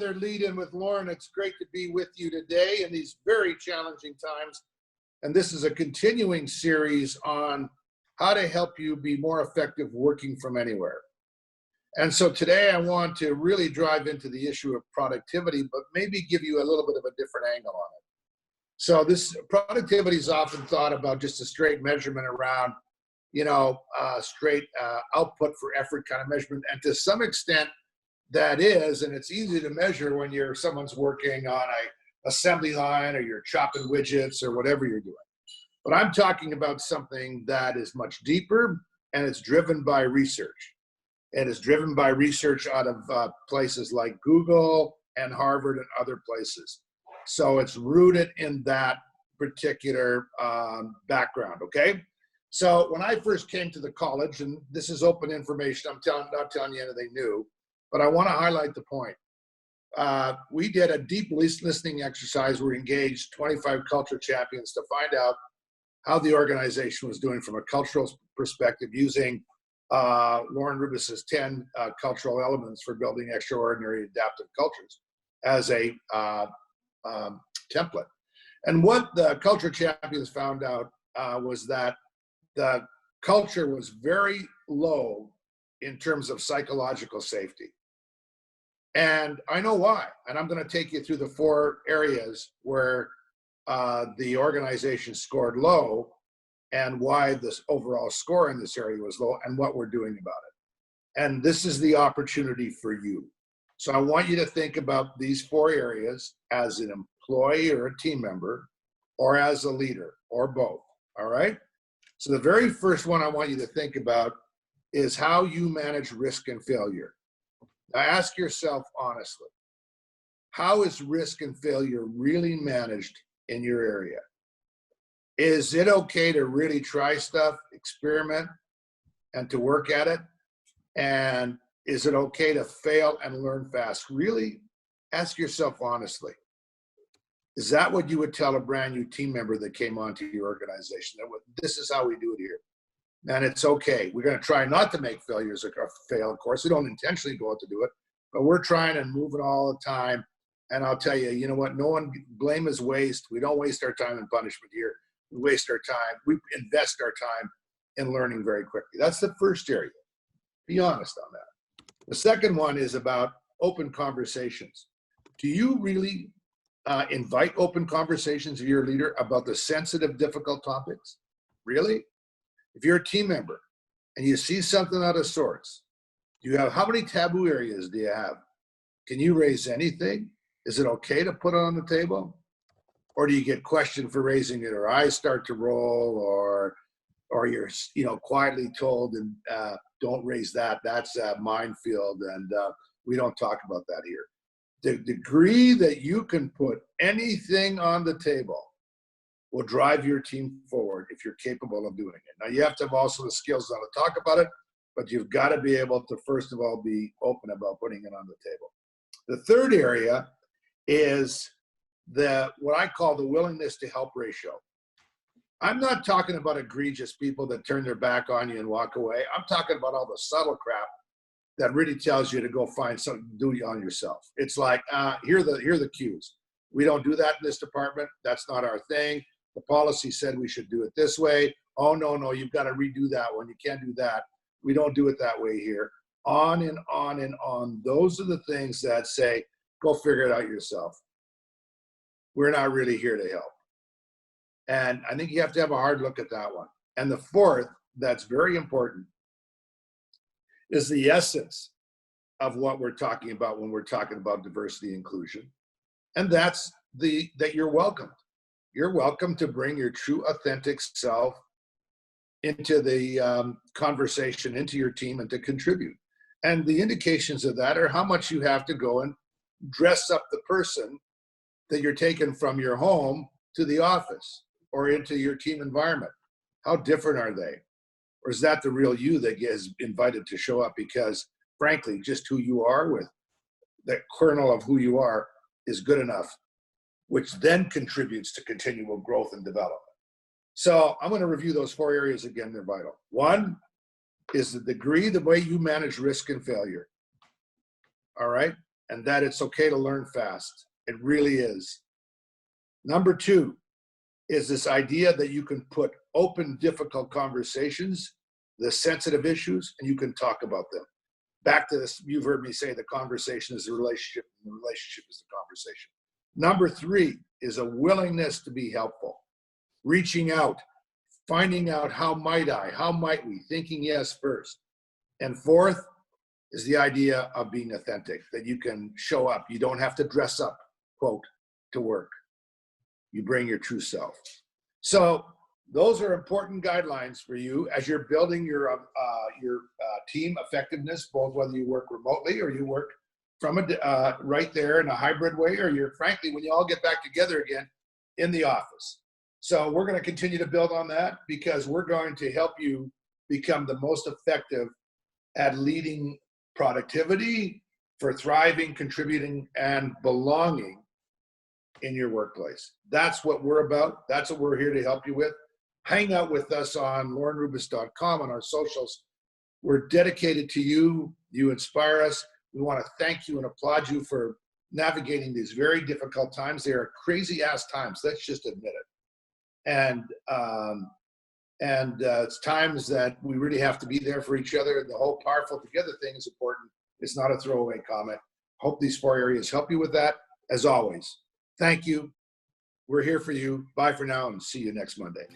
another Lead In with Lorne. It's great to be with you today in these very challenging times. And this is a continuing series on how to help you be more effective working from anywhere. And so today I want to really drive into the issue of productivity, but maybe give you a little bit of a different angle on it. So this productivity is often thought about just a straight measurement around, straight output for effort kind of measurement. And to some extent, that is, and it's easy to measure when someone's working on a assembly line or you're chopping widgets or whatever you're doing. But I'm talking about something that is much deeper, and it's driven by research. It is driven by research out of places like Google and Harvard and other places. So it's rooted in that particular background, okay? So when I first came to the college, and this is open information, I'm not telling you anything new, but I want to highlight the point. We did a deep listening exercise. We engaged 25 culture champions to find out how the organization was doing from a cultural perspective using Lauren Rubis's 10 cultural elements for building extraordinary adaptive cultures as a template. And what the culture champions found out was that the culture was very low in terms of psychological safety. And I know why. And I'm going to take you through the 4 areas where the organization scored low and why this overall score in this area was low and what we're doing about it. And this is the opportunity for you. So I want you to think about these 4 areas as an employee or a team member or as a leader or both. All right. So the very first one I want you to think about is how you manage risk and failure. Now ask yourself honestly, how is risk and failure really managed in your area? Is it okay to really try stuff, experiment, and to work at it? And is it okay to fail and learn fast? Really ask yourself honestly. Is that what you would tell a brand new team member that came onto your organization? This is how we do it here. And it's okay. We're going to try not to make failures or fail, of course. We don't intentionally go out to do it, but we're trying and moving all the time. And I'll tell you, you know what? No one, blame is waste. We don't waste our time in punishment here. We waste our time. We invest our time in learning very quickly. That's the first area. Be honest on that. The second one is about open conversations. Do you really invite open conversations of your leader about the sensitive, difficult topics? Really? If you're a team member and you see something out of sorts, how many taboo areas do you have? Can you raise anything? Is it okay to put it on the table? Or do you get questioned for raising it, or eyes start to roll, or you're quietly told, and don't raise that, that's a minefield, and we don't talk about that here. The degree that you can put anything on the table will drive your team forward if you're capable of doing it. Now, you have to have also the skills now to talk about it, but you've got to be able to, first of all, be open about putting it on the table. The third area is what I call the willingness to help ratio. I'm not talking about egregious people that turn their back on you and walk away. I'm talking about all the subtle crap that really tells you to go find something to do on yourself. It's like, here are the cues. We don't do that in this department. That's not our thing. The policy said we should do it this way. Oh, no, you've got to redo that one. You can't do that. We don't do it that way here. On and on and on. Those are the things that say, go figure it out yourself. We're not really here to help. And I think you have to have a hard look at that one. And the fourth, that's very important, is the essence of what we're talking about when we're talking about diversity and inclusion. And that's that you're welcomed. You're welcome to bring your true, authentic self into the conversation, into your team, and to contribute. And the indications of that are how much you have to go and dress up the person that you're taking from your home to the office or into your team environment. How different are they? Or is that the real you that gets invited to show up because, frankly, just who you are, with that kernel of who you are, is good enough, which then contributes to continual growth and development. So I'm going to review those 4 areas again. They're vital. One is the degree, the way you manage risk and failure. All right. and that it's okay to learn fast. It really is. Number 2 is this idea that you can put open, difficult conversations, the sensitive issues, and you can talk about them. Back to this, you've heard me say the conversation is the relationship, and the relationship is the conversation. Number 3 is a willingness to be helpful, reaching out, finding out how might we, thinking yes first. And 4th is the idea of being authentic, that you can show up. You don't have to dress up, quote, to work. You bring your true self. So those are important guidelines for you as you're building your team effectiveness, both whether you work remotely or you work from right there in a hybrid way, or you're frankly, when you all get back together again in the office. So we're going to continue to build on that, because we're going to help you become the most effective at leading productivity, for thriving, contributing, and belonging in your workplace. That's what we're about. That's what we're here to help you with. Hang out with us on lornerubis.com on our socials. We're dedicated to you. You inspire us. We want to thank you and applaud you for navigating these very difficult times. They are crazy ass times. Let's just admit it. And it's times that we really have to be there for each other. The whole powerful together thing is important. It's not a throwaway comment. Hope these 4 areas help you with that. As always, thank you. We're here for you. Bye for now, and see you next Monday.